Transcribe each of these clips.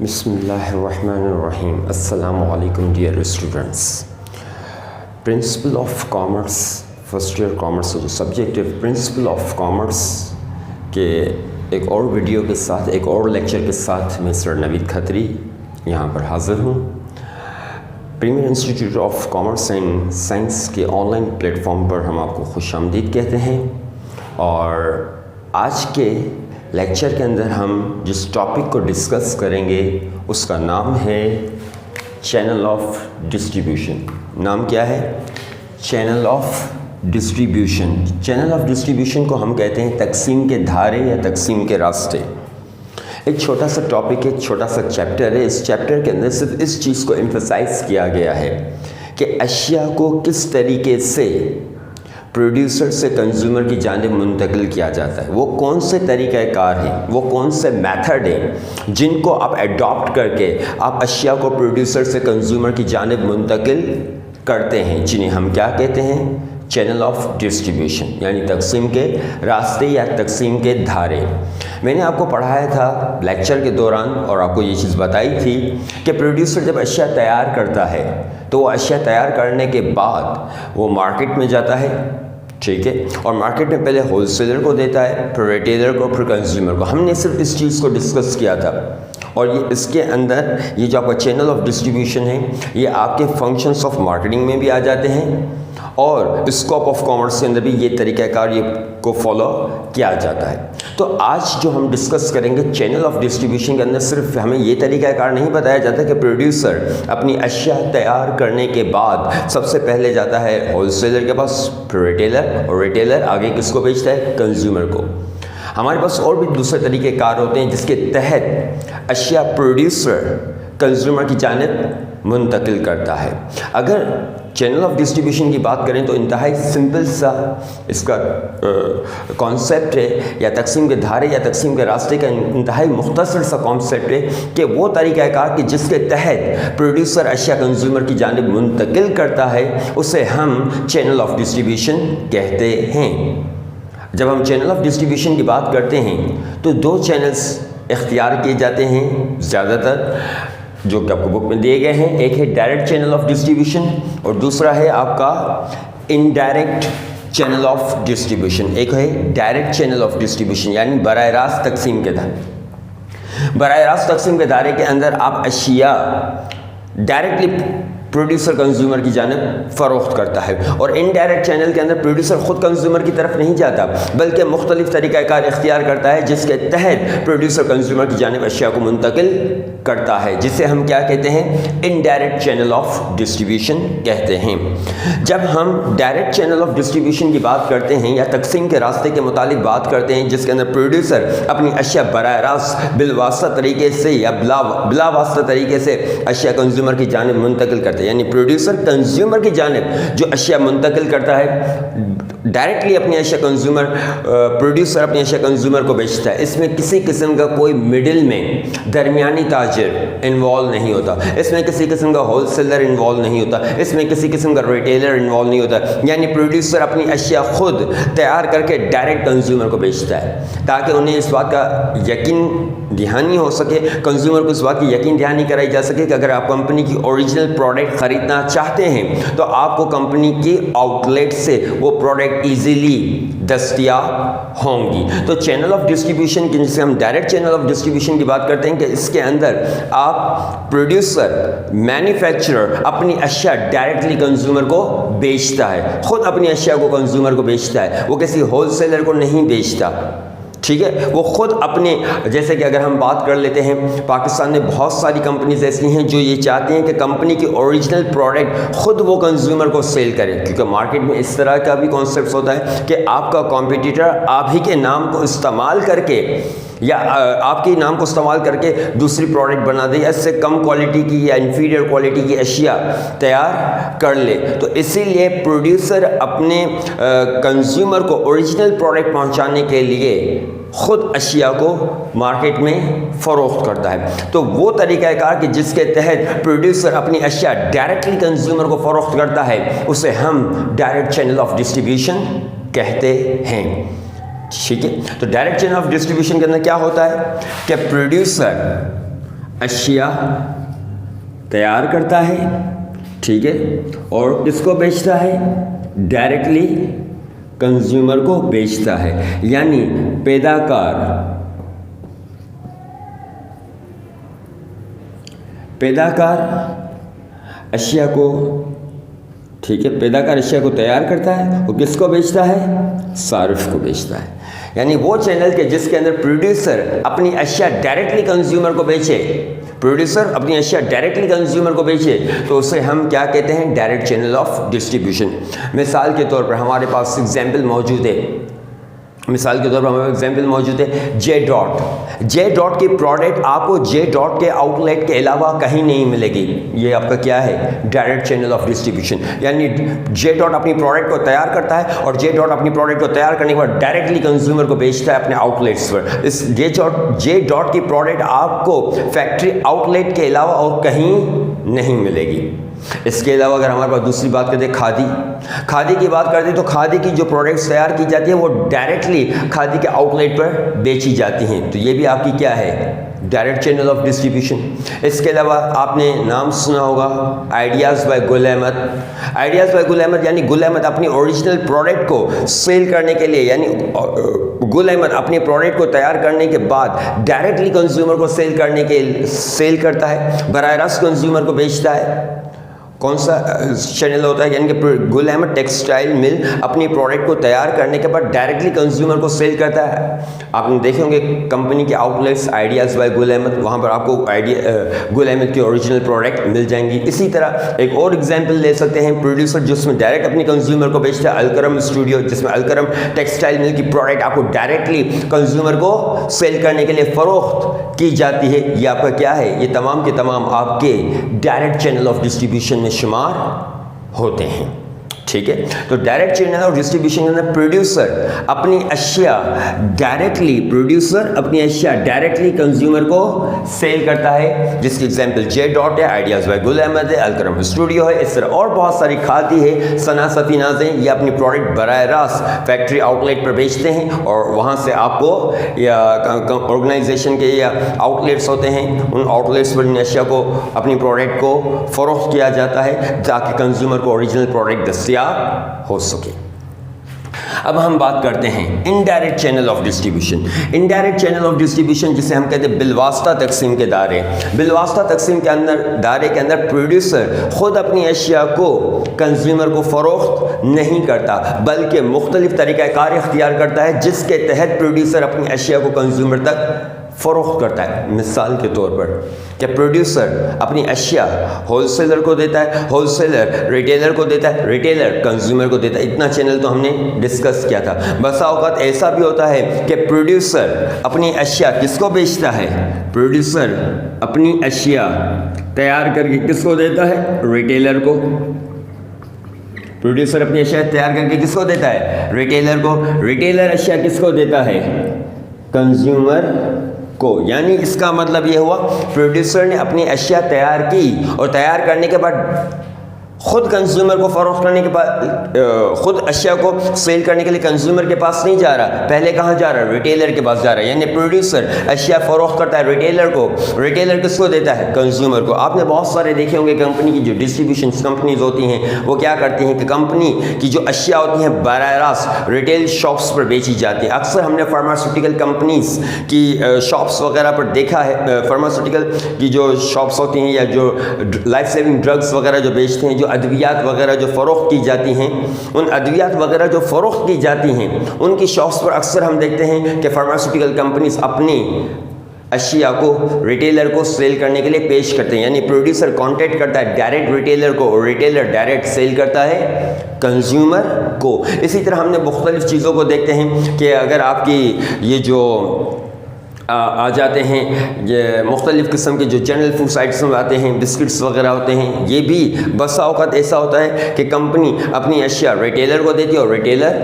بسم اللہ الرحمن الرحیم. السلام علیکم dear students. Principle of commerce first year commerce جو سبجیکٹ ہے پرنسپل آف کامرس کے ایک اور ویڈیو کے ساتھ ایک اور لیکچر کے ساتھ میں سر نوید کھتری یہاں پر حاضر ہوں. Premier institute of commerce and science کے آن لائن پلیٹ فارم پر ہم آپ کو خوش آمدید کہتے ہیں. اور آج کے لیکچر کے اندر ہم جس ٹاپک کو ڈسکس کریں گے اس کا نام ہے چینل آف ڈسٹریبیوشن. نام کیا ہے؟ Channel of distribution. Channel of distribution کو ہم کہتے ہیں تقسیم کے دھارے یا تقسیم کے راستے. ایک چھوٹا سا ٹاپک ہے، ایک چھوٹا سا چیپٹر ہے. اس چیپٹر کے اندر صرف اس چیز کو ایمفسائز کیا گیا ہے کہ اشیاء کو کس طریقے سے پروڈیوسر سے کنزیومر کی جانب منتقل کیا جاتا ہے. وہ کون سے طریقہ کار ہیں، وہ کون سے میتھڈ ہیں جن کو آپ ایڈاپٹ کر کے آپ اشیاء کو پروڈیوسر سے کنزیومر کی جانب منتقل کرتے ہیں، جنہیں ہم کیا کہتے ہیں؟ چینل آف ڈسٹریبیوشن، یعنی تقسیم کے راستے یا تقسیم کے دھارے. میں نے آپ کو پڑھایا تھا لیکچر کے دوران اور آپ کو یہ چیز بتائی تھی کہ پروڈیوسر جب اشیاء تیار کرتا ہے تو وہ اشیاء تیار کرنے کے بعد وہ مارکیٹ میں جاتا ہے، ٹھیک ہے، اور مارکیٹ میں پہلے ہول سیلر کو دیتا ہے، پھر ریٹیلر کو، پھر کنزیومر کو. ہم نے صرف اس چیز کو ڈسکس کیا تھا. اور یہ اس کے اندر یہ جو آپ کا چینل آف ڈسٹریبیوشن ہے یہ آپ کے فنکشنس آف مارکیٹنگ میں بھی آ جاتے ہیں اور اسکوپ آف کامرس کے اندر بھی یہ طریقہ کار یہ کو فالو کیا جاتا ہے. تو آج جو ہم ڈسکس کریں گے چینل آف ڈسٹریبیوشن کے اندر صرف ہمیں یہ طریقہ کار نہیں بتایا جاتا کہ پروڈیوسر اپنی اشیاء تیار کرنے کے بعد سب سے پہلے جاتا ہے ہول سیلر کے پاس، پھر ریٹیلر، اور ریٹیلر آگے کس کو بیچتا ہے؟ کنزیومر کو. ہمارے پاس اور بھی دوسرے طریقے کار ہوتے ہیں جس کے تحت اشیاء پروڈیوسر کنزیومر کی جانب منتقل کرتا ہے. اگر چینل آف ڈسٹریبیوشن کی بات کریں تو انتہائی سمپل سا اس کا کانسیپٹ ہے، یا تقسیم کے دھارے یا تقسیم کے راستے کا انتہائی مختصر سا کانسیپٹ ہے کہ وہ طریقہ کار کہ جس کے تحت پروڈیوسر اشیاء کنزیومر کی جانب منتقل کرتا ہے اسے ہم چینل آف ڈسٹریبیوشن کہتے ہیں. جب ہم چینل آف ڈسٹریبیوشن کی بات کرتے ہیں تو دو چینلز اختیار کیے جاتے ہیں زیادہ تر، جو کہ آپ کو بک میں دیے گئے ہیں. ایک ہے ڈائریکٹ چینل آف ڈسٹریبیوشن اور دوسرا ہے آپ کا انڈائریکٹ چینل آف ڈسٹریبیوشن. ایک ہے ڈائریکٹ چینل آف ڈسٹریبیوشن یعنی براہ راست تقسیم کے دھارے. براہ راست تقسیم کے دھارے کے اندر آپ اشیاء ڈائریکٹلی پروڈیوسر کنزیومر کی جانب فروخت کرتا ہے. اور انڈائریکٹ چینل کے اندر پروڈیوسر خود کنزیومر کی طرف نہیں جاتا بلکہ مختلف طریقہ کار اختیار کرتا ہے جس کے تحت پروڈیوسر کنزیومر کی جانب اشیاء کو منتقل کرتا ہے، جسے ہم کیا کہتے ہیں؟ انڈائریکٹ چینل آف ڈسٹریبیوشن کہتے ہیں. جب ہم ڈائریکٹ چینل آف ڈسٹریبیوشن کی بات کرتے ہیں یا تقسیم کے راستے کے متعلق بات کرتے ہیں جس کے اندر پروڈیوسر اپنی اشیاء براہ راست بالواسطہ طریقے سے یا بلا واسطہ طریقے سے اشیاء کنزیومر کی جانب منتقل کرتے ہیں، یعنی پروڈیوسر کنزیومر کی جانب جو اشیاء منتقل کرتا ہے ڈائریکٹلی اپنی اشیاء کنزیومر پروڈیوسر اپنی اشیاء کنزیومر کو بیچتا ہے. اس میں کسی قسم کا کوئی مڈل میں درمیانی تاجر انوالو نہیں ہوتا، اس میں کسی قسم کا ہول سیلر انوالو نہیں ہوتا، اس میں کسی قسم کا ریٹیلر انوالو نہیں ہوتا. یعنی پروڈیوسر اپنی اشیاء خود تیار کر کے ڈائریکٹ کنزیومر کو بیچتا ہے تاکہ انہیں اس بات کا یقین دہانی ہو سکے، کنزیومر کو اس بات کی یقین دہانی کرائی جا سکے کہ اگر آپ کمپنی کی اوریجنل پروڈکٹ خریدنا چاہتے ہیں تو آپ کو کمپنی کی آؤٹ لیٹ سے وہ پروڈکٹ ایزیلی دستیاب ہوں گی. تو چینل آف ڈسٹریبیوشن کی جسے ہم ڈائریکٹ چینل آف ڈسٹریبیوشن کی بات کرتے ہیں کہ اس کے اندر آپ پروڈیوسر مینوفیکچرر اپنی اشیاء ڈائریکٹلی کنزیومر کو بیچتا ہے، خود اپنی اشیاء کو کنزیومر کو بیچتا ہے، وہ کسی ہول سیلر کو نہیں بیچتا، ٹھیک ہے. وہ خود اپنے، جیسے کہ اگر ہم بات کر لیتے ہیں پاکستان میں بہت ساری کمپنیز ایسی ہیں جو یہ چاہتی ہیں کہ کمپنی کی اوریجنل پروڈکٹ خود وہ کنزیومر کو سیل کرے، کیونکہ مارکیٹ میں اس طرح کا بھی کانسیپٹ ہوتا ہے کہ آپ کا کمپیٹیٹر آپ ہی کے نام کو استعمال کر کے یا آپ کے نام کو استعمال کر کے دوسری پروڈکٹ بنا دے یا اس سے کم کوالٹی کی یا انفیریئر کوالٹی کی اشیاء تیار کر لے. تو اسی لیے پروڈیوسر اپنے کنزیومر کو اوریجنل پروڈکٹ پہنچانے کے لیے خود اشیاء کو مارکیٹ میں فروخت کرتا ہے. تو وہ طریقہ کار کہ جس کے تحت پروڈیوسر اپنی اشیاء ڈائریکٹلی کنزیومر کو فروخت کرتا ہے اسے ہم ڈائریکٹ چینل آف ڈسٹریبیوشن کہتے ہیں. ٹھیک ہے. تو ڈائریکٹ چین آف ڈسٹریبیوشن کے اندر کیا ہوتا ہے کہ پروڈیوسر اشیاء تیار کرتا ہے، ٹھیک ہے، اور کس کو بیچتا ہے؟ ڈائریکٹلی کنزیومر کو بیچتا ہے. یعنی پیداکار اشیاء کو، ٹھیک ہے، پیداکار اشیاء کو تیار کرتا ہے اور کس کو بیچتا ہے؟ صارف کو بیچتا ہے. یعنی وہ چینل کے جس کے اندر پروڈیوسر اپنی اشیاء ڈائریکٹلی کنزیومر کو بیچے، تو اسے ہم کیا کہتے ہیں؟ Direct channel of distribution. مثال کے طور پر ہمارے پاس ایگزامپل موجود ہے، جے ڈاٹ کی پروڈکٹ آپ کو جے ڈاٹ کے آؤٹ لیٹ کے علاوہ کہیں نہیں ملے گی. یہ آپ کا کیا ہے؟ Direct channel of distribution. یعنی جے ڈاٹ اپنی پروڈکٹ کو تیار کرتا ہے اور جے ڈاٹ اپنی پروڈکٹ کو تیار کرنے کے بعد ڈائریکٹلی کنزیومر کو بیچتا ہے اپنے آؤٹ لیٹس پر. اس جے ڈاٹ کی پروڈکٹ آپ کو فیکٹری آؤٹ لیٹ کے علاوہ اور کہیں نہیں ملے گی. اس کے علاوہ اگر ہمارے پاس دوسری بات کرتے ہیں کھادی کی بات کرتے ہیں، تو کھادی کی جو پروڈکٹس تیار کی جاتی ہیں وہ ڈائریکٹلی کھادی کے آؤٹ لیٹ پر بیچی جاتی ہیں. تو یہ بھی آپ کی کیا ہے؟ Direct channel of distribution. اس کے علاوہ آپ نے نام سنا ہوگا آئیڈیاز بائی گل احمد. یعنی گل احمد اپنی اوریجنل پروڈکٹ کو سیل کرنے کے لیے، یعنی گل احمد اپنی پروڈکٹ کو تیار کرنے کے بعد ڈائریکٹلی کنزیومر کو سیل کرتا ہے، براہ راست کنزیومر کو بیچتا ہے. کون سا چینل ہوتا ہے؟ یعنی کہ گل احمد ٹیکسٹائل مل اپنی پروڈکٹ کو تیار کرنے کے بعد ڈائریکٹلی کنزیومر کو سیل کرتا ہے. آپ نے دیکھے ہوں گے کمپنی کے آؤٹ لیٹس آئیڈیاز بائی گل احمد، وہاں پر آپ کو گل احمد کی اوریجنل پروڈکٹ مل جائیں گی. اسی طرح ایک اور ایگزامپل لے سکتے ہیں پروڈیوسر جس میں ڈائریکٹ اپنی کنزیومر کو بیچتا ہے، الکرم اسٹوڈیو، جس میں الکرم ٹیکسٹائل مل کی پروڈکٹ آپ کو ڈائریکٹلی کنزیومر کو سیل کرنے کے لیے فروخت کی جاتی ہے. یہ آپ کا کیا ہے؟ یہ تمام کے تمام آپ کے ڈائریکٹ چینل آف ڈسٹریبیوشن میں شمار ہوتے ہیں. ٹھیک ہے، تو ڈائریکٹ چینل آف ڈسٹریبیوشن کے اندر پروڈیوسر اپنی اشیاء ڈائریکٹلی کنزیومر کو سیل کرتا ہے، جس کی ایگزامپل جے ڈاٹ ہے، آئیڈیاز بائی گل احمد ہے، الکرم اسٹوڈیو ہے. اس طرح اور بہت ساری کھادی ہے، ثنا سفیناز ہیں. یہ اپنی پروڈکٹ براہ راست فیکٹری آؤٹ لیٹ پر بیچتے ہیں اور وہاں سے آپ کو یا آرگنائزیشن کے یا آؤٹ لیٹس ہوتے ہیں، ان آؤٹ لیٹس پر ان اشیاء کو اپنی پروڈکٹ کو فروخت کیا جاتا ہے تاکہ کنزیومر کو اوریجنل پروڈکٹ دستیاب ہو سکے. اب ہم بات کرتے ہیں indirect channel of distribution. Indirect channel of distribution جسے ہم کہتے ہیں بالواسطہ تقسیم کے دائرے. بالواسطہ تقسیم کے دائرے کے اندر پروڈیوسر خود اپنی اشیاء کو کنزیومر کو فروخت نہیں کرتا، بلکہ مختلف طریقہ کار اختیار کرتا ہے جس کے تحت پروڈیوسر اپنی اشیاء کو کنزیومر تک فروخت کرتا ہے. مثال کے طور پر کہ پروڈیوسر اپنی اشیاء ہول سیلر کو دیتا ہے، ہول سیلر ریٹیلر کو دیتا ہے، ریٹیلر کنزیومر کو دیتا ہے. اتنا چینل تو ہم نے ڈسکس کیا تھا. بسا اوقات ایسا بھی ہوتا ہے کہ پروڈیوسر اپنی اشیاء کس کو بیچتا ہے؟ پروڈیوسر اپنی اشیاء تیار کر کے کس کو دیتا ہے؟ ریٹیلر کو. پروڈیوسر اپنی اشیاء تیار کر کے کس کو دیتا ہے؟ ریٹیلر کو. ریٹیلر اشیاء کس کو دیتا ہے؟ کنزیومر کو. یعنی اس کا مطلب یہ ہوا پروڈیوسر نے اپنی اشیاء تیار کی اور تیار کرنے کے بعد خود کنزیومر کو فروخت کرنے کے بعد خود اشیاء کو سیل کرنے کے لیے کنزیومر کے پاس نہیں جا رہا، پہلے کہاں جا رہا ہے؟ ریٹیلر کے پاس جا رہا ہے. یعنی پروڈیوسر اشیاء فروخت کرتا ہے ریٹیلر کو، ریٹیلر کس کو دیتا ہے؟ کنزیومر کو. آپ نے بہت سارے دیکھے ہوں گے کمپنی کی جو ڈسٹریبیوشن کمپنیز ہوتی ہیں وہ کیا کرتی ہیں کہ کمپنی کی جو اشیاء ہوتی ہیں براہ راست ریٹیل شاپس پر بیچی جاتی ہیں. اکثر ہم نے فارماسیوٹیکل کمپنیز کی شاپس وغیرہ پر دیکھا ہے، فارماسیوٹیکل کی جو شاپس ہوتی ہیں یا جو لائف سیونگ ڈرگس وغیرہ جو بیچتے ہیں، جو ادویات وغیرہ جو فروخت کی جاتی ہیں، ان ادویات وغیرہ جو فروخت کی جاتی ہیں ان کی شاپس پر اکثر ہم دیکھتے ہیں کہ فارماسیوٹیکل کمپنیز اپنی اشیاء کو ریٹیلر کو سیل کرنے کے لیے پیش کرتے ہیں. یعنی پروڈیوسر کانٹیکٹ کرتا ہے ڈائریکٹ ریٹیلر کو اور ریٹیلر ڈائریکٹ سیل کرتا ہے کنزیومر کو. اسی طرح ہم نے مختلف چیزوں کو دیکھتے ہیں کہ اگر آپ کی یہ جو آ جاتے ہیں یہ مختلف قسم کے جو جنرل فوڈ آئٹمس میں آتے ہیں، بسکٹس وغیرہ ہوتے ہیں، یہ بھی بسا اوقات ایسا ہوتا ہے کہ کمپنی اپنی اشیاء ریٹیلر کو دیتی ہے اور ریٹیلر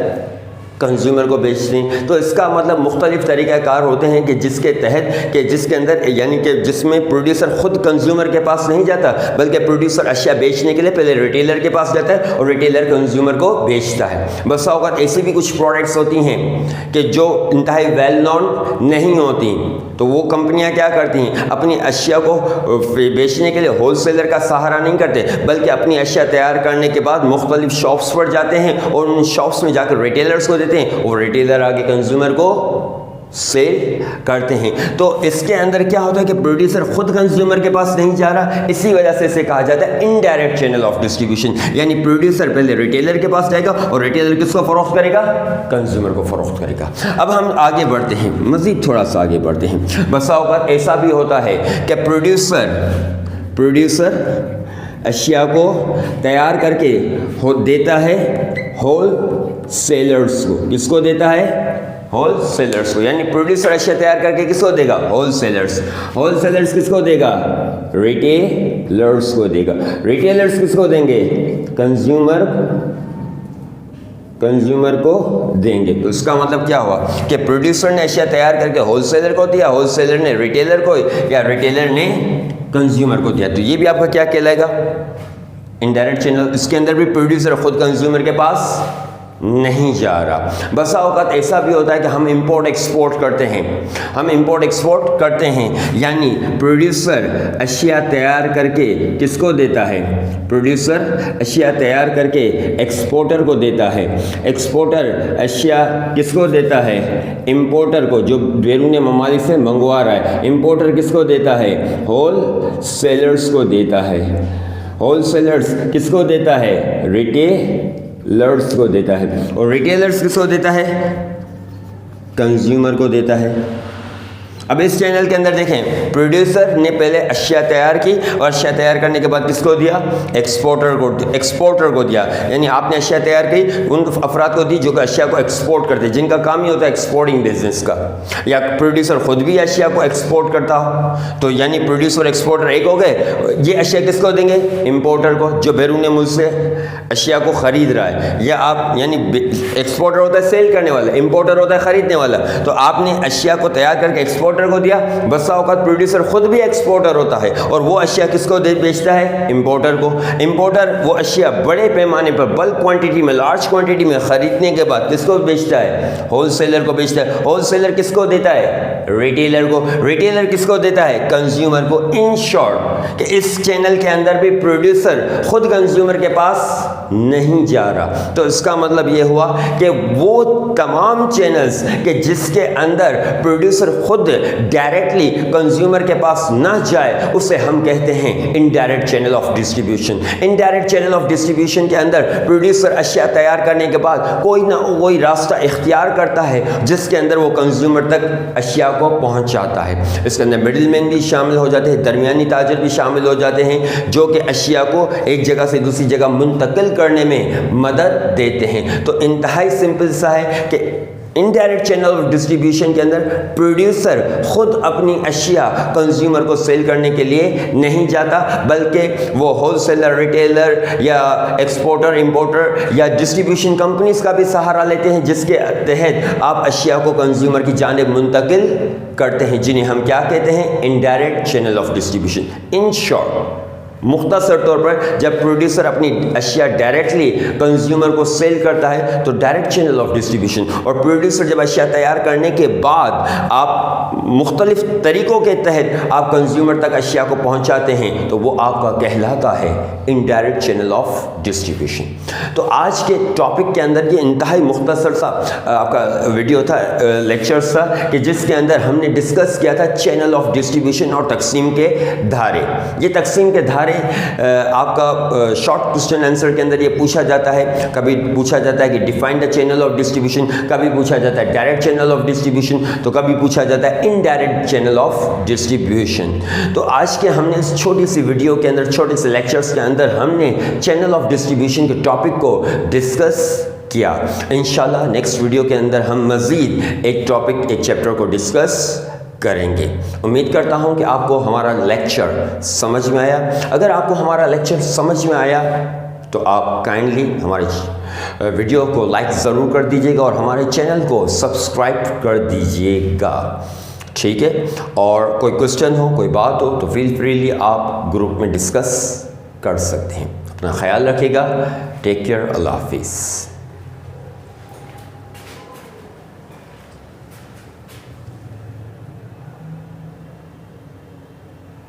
کنزیومر کو بیچتے ہیں. تو اس کا مطلب مختلف طریقہ کار ہوتے ہیں کہ جس کے تحت کہ جس کے اندر یعنی کہ جس میں پروڈیوسر خود کنزیومر کے پاس نہیں جاتا بلکہ پروڈیوسر اشیاء بیچنے کے لیے پہلے ریٹیلر کے پاس جاتا ہے اور ریٹیلر کنزیومر کو بیچتا ہے. بسا اوقات ایسی بھی کچھ پروڈکٹس ہوتی ہیں کہ جو انتہائی ویل نون نہیں ہوتی, تو وہ کمپنیاں کیا کرتی ہیں, اپنی اشیاء کو بیچنے کے لیے ہول سیلر کا سہارا نہیں کرتے بلکہ اپنی اشیاء تیار کرنے کے بعد مختلف شاپس پر جاتے ہیں اور ان شاپس میں جا کر ریٹیلرز کو دیتے ہیں اور ریٹیلر آگے کنزیومر کو سیل کرتے ہیں. تو اس کے اندر کیا ہوتا ہے کہ پروڈیوسر خود کنزیومر کے پاس نہیں جا رہا, اسی وجہ سے اسے کہا جاتا ہے انڈائریکٹ چینل آف ڈسٹریبیوشن. یعنی پروڈیوسر پہلے ریٹیلر کے پاس جائے گا اور ریٹیلر کس کو فروخت کرے گا, کنزیومر کو فروخت کرے گا. اب ہم آگے بڑھتے ہیں, مزید تھوڑا سا آگے بڑھتے ہیں. بسا اوقات ایسا بھی ہوتا ہے کہ پروڈیوسر اشیاء کو تیار کر کے دیتا ہے ہول سیلرز کو. کس کو دیتا ہے, ہول سیلرز کو. یعنی پروڈیوسر اشیاء تیار کر کے کس کو دے گا, ہول سیلرز. ہول سیلرز کس کو دے گا, ریٹیلرز کو دے گا. ریٹیلرز کس کو دیں گے, کنزیومر کو دیں گے. تو اس کا مطلب کیا ہوا کہ پروڈیوسر نے اشیاء تیار کر کے ہول سیلر کو دیا, ہول سیلر نے ریٹیلر کو, یا ریٹیلر نے کنزیومر کو دیا. تو یہ بھی آپ کا کیا کہلائے گا, انڈائریکٹ چینل. اس کے اندر بھی پروڈیوسر خود کنزیومر کے پاس نہیں جا رہا. بسا اوقات ایسا بھی ہوتا ہے کہ ہم امپورٹ ایکسپورٹ کرتے ہیں, یعنی پروڈیوسر اشیاء تیار کر کے کس کو دیتا ہے, پروڈیوسر اشیاء تیار کر کے ایکسپورٹر کو دیتا ہے. ایکسپورٹر اشیاء کس کو دیتا ہے, امپورٹر کو, جو بیرون ممالک سے منگوا رہا ہے. امپورٹر کس کو دیتا ہے, ہول سیلرز کو دیتا ہے. ہول سیلرز کس کو دیتا ہے, ریٹیلرز کو دیتا ہے. اور ریٹیلرز کس کو دیتا ہے, کنزیومر کو دیتا ہے. اب اس چینل کے اندر دیکھیں, پروڈیوسر نے پہلے اشیاء تیار کی اور اشیاء تیار کرنے کے بعد کس کو دیا, ایکسپورٹر کو دیا. یعنی آپ نے اشیاء تیار کی ان افراد کو دی جو کہ اشیاء کو ایکسپورٹ کرتے, جن کا کام ہی ہوتا ہے ایکسپورٹنگ بزنس کا. یا پروڈیوسر خود بھی اشیاء کو ایکسپورٹ کرتا ہو, تو یعنی پروڈیوسر اور ایکسپورٹر ایک ہو گئے. یہ اشیاء کس کو دیں گے, امپورٹر کو, جو بیرون ملک سے اشیاء کو خرید رہا ہے. یا آپ یعنی ایکسپورٹر ہوتا ہے سیل کرنے والا, امپورٹر ہوتا ہے خریدنے والا. تو آپ نے اشیاء کو تیار کر کے ایکسپورٹر کو دیا. بسا اوقات پروڈیوسر خود بھی ایکسپورٹر ہوتا ہے اور وہ اشیاء کس کو بیچتا ہے, امپورٹر کو. امپورٹر وہ اشیاء بڑے پیمانے پر بلک کوانٹٹی میں, لارج کوانٹٹی میں خریدنے کے بعد کس کو بیچتا ہے, ہول سیلر کو بیچتا ہے. ہول سیلر کس کو دیتا ہے, ریٹیلر کو. ریٹیلر کس کو دیتا ہے, کنزیومر کو. ان شارٹ کہ اس چینل کے اندر بھی پروڈیوسر خود کنزیومر کے پاس نہیں جا رہا. تو اس کا مطلب یہ ہوا کہ وہ تمام چینلز کہ جس کے اندر پروڈیوسر خود ڈائریکٹلی کنزیومر کے پاس نہ جائے, اسے ہم کہتے ہیں indirect channel of distribution. Indirect channel of distribution کے اندر پروڈیوسر اشیاء تیار کرنے کے بعد کوئی نہ کوئی راستہ اختیار کرتا ہے جس کے اندر وہ کنزیومر تک اشیاء کو پہنچاتا ہے. اس کے اندر مڈل مین بھی شامل ہو جاتے ہیں, درمیانی تاجر بھی شامل ہو جاتے ہیں, جو کہ اشیاء کو ایک جگہ سے دوسری جگہ منتقل کرنے میں مدد دیتے ہیں. تو انتہائی سمپل سا ہے کہ انڈائریکٹ چینل آف ڈسٹریبیوشن کے اندر پروڈیوسر خود اپنی اشیاء کنزیومر کو سیل کرنے کے لیے نہیں جاتا, بلکہ وہ ہول سیلر, ریٹیلر یا ایکسپورٹر, امپورٹر یا ڈسٹریبیوشن کمپنیز کا بھی سہارا لیتے ہیں, جس کے تحت آپ اشیاء کو کنزیومر کی جانب منتقل کرتے ہیں, جنہیں ہم کیا کہتے ہیں, indirect channel of distribution. In short, مختصر طور پر جب پروڈیوسر اپنی اشیاء ڈائریکٹلی کنزیومر کو سیل کرتا ہے تو ڈائریکٹ چینل آف ڈسٹریبیوشن, اور پروڈیوسر جب اشیاء تیار کرنے کے بعد آپ مختلف طریقوں کے تحت آپ کنزیومر تک اشیاء کو پہنچاتے ہیں تو وہ آپ کا کہلاتا ہے انڈائریکٹ چینل آف ڈسٹریبیوشن. تو آج کے ٹاپک کے اندر یہ انتہائی مختصر سا آپ کا ویڈیو تھا, لیکچرز تھا, کہ جس کے اندر ہم نے ڈسکس کیا تھا چینل آف ڈسٹریبیوشن اور تقسیم کے دھارے. یہ تقسیم کے دھارے آپ کا شارٹ کوسچن آنسر کے اندر یہ پوچھا جاتا ہے. کبھی پوچھا جاتا ہے کہ define the channel of distribution, کبھی پوچھا جاتا ہے ڈائریکٹ چینل آف ڈسٹریبیوشن, تو کبھی پوچھا جاتا ہے انڈائریکٹ چینل آف ڈسٹریبیوشن. تو آج کے ہم نے اس چھوٹی سی ویڈیو کے اندر, چھوٹے سے لیکچرز کے اندر ہم نے چینل آف ڈسٹریبیوشن کے ٹاپک کو ڈسکس کیا. انشاءاللہ نیکسٹ ویڈیو کے اندر ہم مزید ایک ٹاپک, ایک چیپٹر کو ڈسکس کریں گے. امید کرتا ہوں کہ آپ کو ہمارا لیکچر سمجھ میں آیا. اگر آپ کو ہمارا لیکچر سمجھ میں آیا تو آپ کائنڈلی ہمارے ویڈیو کو لائک ضرور کر دیجیے گا اور ہمارے چینل کو سبسکرائب کر دیجیے گا، ٹھیک ہے؟ اور کوئی کوشچن ہو، کوئی بات ہو تو فیل فریلی آپ گروپ میں ڈسکس کر سکتے ہیں۔ اپنا خیال رکھیے گا، ٹیک کیئر، اللہ حافظ۔